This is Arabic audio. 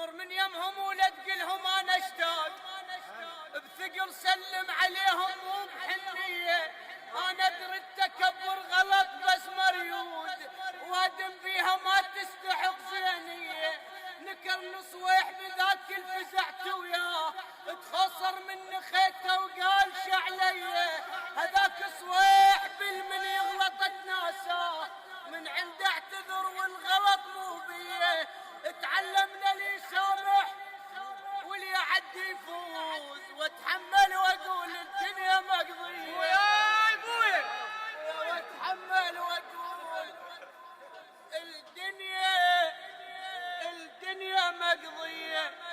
كثر من يمهم ولا تقلهم انا اشتاق بثقل سلم عليهم مو بحنية. انا ادري التكبر غلط بس مريود وادم بيها ما تستحق زينية. نكر صويح بذاك الفزعت وياه تخسر من خيته وقال شعليه. هذاك صويح بالمن يغلطت ناساه من عنده اعتذر والغلط مو بيه. اتعلمنا لي يسامح واللي يعدي يفوز واتحمل واقول الدنيا مقضيه. وياي بويا واتحمل واقول الدنيا مقضيه.